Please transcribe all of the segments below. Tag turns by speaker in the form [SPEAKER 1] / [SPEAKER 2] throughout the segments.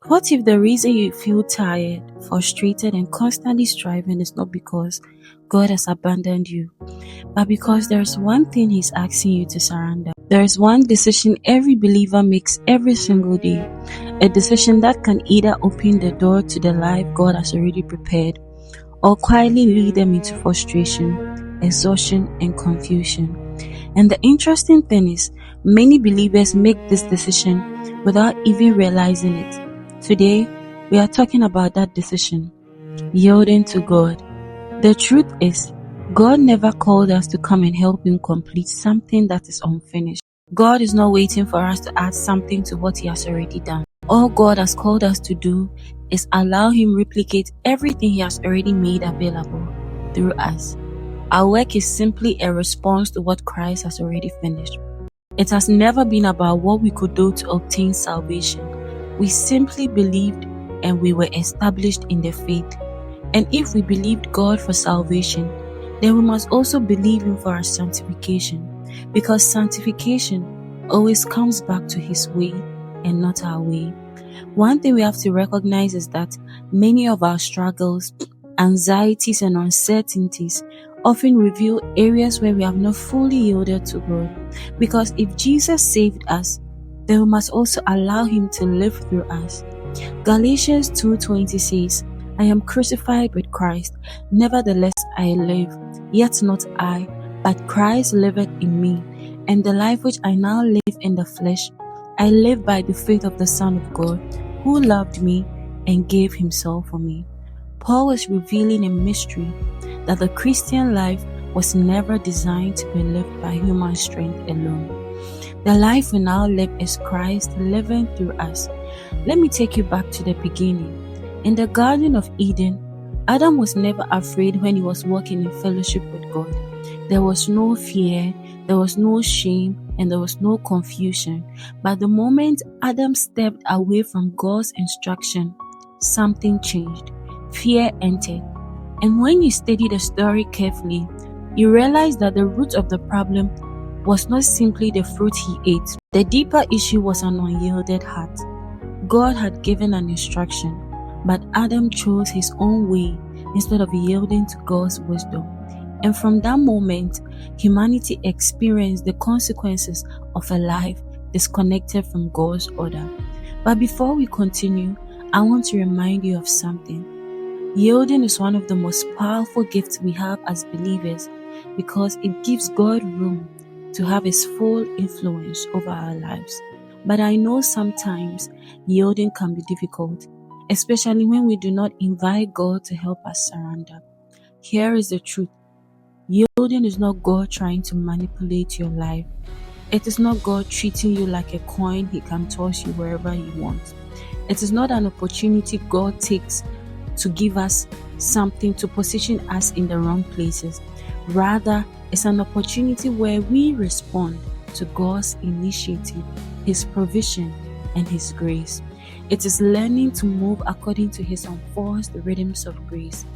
[SPEAKER 1] What if the reason you feel tired, frustrated, and constantly striving is not because God has abandoned you, but because there's one thing He's asking you to surrender? There's one decision every believer makes every single day, a decision that can either open the door to the life God has already prepared or quietly lead them into frustration, exhaustion, and confusion. And the interesting thing is, many believers make this decision without even realizing it. Today, we are talking about that decision, yielding to God. The truth is, God never called us to come and help Him complete something that is unfinished. God is not waiting for us to add something to what He has already done. All God has called us to do is allow Him replicate everything He has already made available through us. Our work is simply a response to what Christ has already finished. It has never been about what we could do to obtain salvation. We simply believed and we were established in the faith. And if we believed God for salvation, then we must also believe Him for our sanctification, because sanctification always comes back to His way and not our way. One thing we have to recognize is that many of our struggles, anxieties, and uncertainties often reveal areas where we have not fully yielded to God. Because if Jesus saved us, then we must also allow Him to live through us. Galatians 2:20 says, I am crucified with Christ, nevertheless I live, yet not I, but Christ liveth in me. And the life which I now live in the flesh, I live by the faith of the Son of God, who loved me and gave Himself for me. Paul was revealing a mystery, that the Christian life was never designed to be lived by human strength alone. The life we now live is Christ living through us. Let me take you back to the beginning. In the Garden of Eden, Adam was never afraid when he was walking in fellowship with God. There was no fear, there was no shame, and there was no confusion. But the moment Adam stepped away from God's instruction, something changed. Fear entered. And when you study the story carefully, you realize that the root of the problem was not simply the fruit he ate. The deeper issue was an unyielded heart. God had given an instruction, but Adam chose his own way instead of yielding to God's wisdom. And from that moment, humanity experienced the consequences of a life disconnected from God's order. But before we continue, I want to remind you of something. Yielding is one of the most powerful gifts we have as believers, because it gives God room to have His full influence over our lives. But I know sometimes yielding can be difficult, especially when we do not invite God to help us surrender. Here is the truth. Yielding is not God trying to manipulate your life. It is not God treating you like a coin He can toss you wherever He wants. It is not an opportunity God takes to give us something to position us in the wrong places. Rather, it's an opportunity where we respond to God's initiative, His provision, and His grace. It is learning to move according to His unforced rhythms of grace,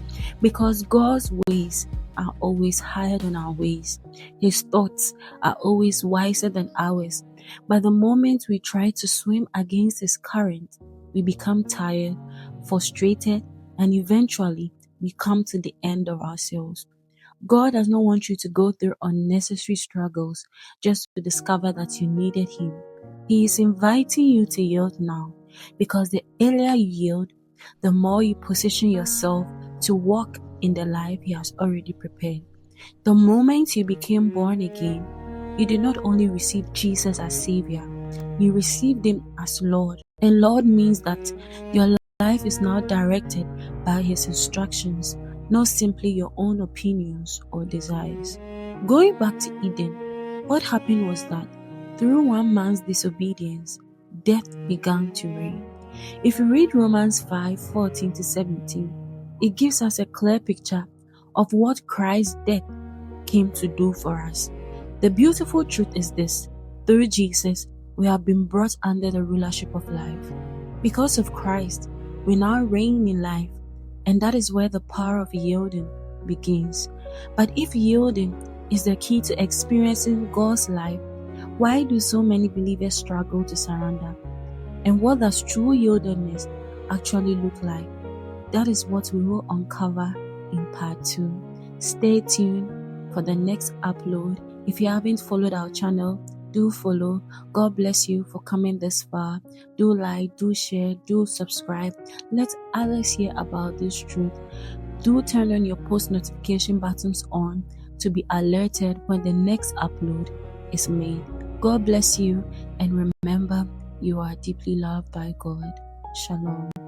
[SPEAKER 1] because God's ways are always higher than our ways. His thoughts are always wiser than ours. But the moment we try to swim against His current, we become tired, frustrated, and eventually we come to the end of ourselves. God does not want you to go through unnecessary struggles just to discover that you needed Him. He is inviting you to yield now, because the earlier you yield, the more you position yourself to walk in the life He has already prepared. The moment you became born again, you did not only receive Jesus as Savior, you received Him as Lord. And Lord means that your life is now directed by His instructions, not simply your own opinions or desires. Going back to Eden, what happened was that through one man's disobedience, death began to reign. If you read Romans 5:14-17, it gives us a clear picture of what Christ's death came to do for us. The beautiful truth is this: through Jesus, we have been brought under the rulership of life. Because of Christ, we now reign in life, and that is where the power of yielding begins. But if yielding is the key to experiencing God's life, why do so many believers struggle to surrender? And what does true yieldedness actually look like? That is what we will uncover in part 2. Stay tuned for the next upload. If you haven't followed our channel, do follow. God bless you for coming this far. Do like, do share, do subscribe. Let others hear about this truth. Do turn on your post notification buttons on to be alerted when the next upload is made. God bless you, and remember, you are deeply loved by God. Shalom.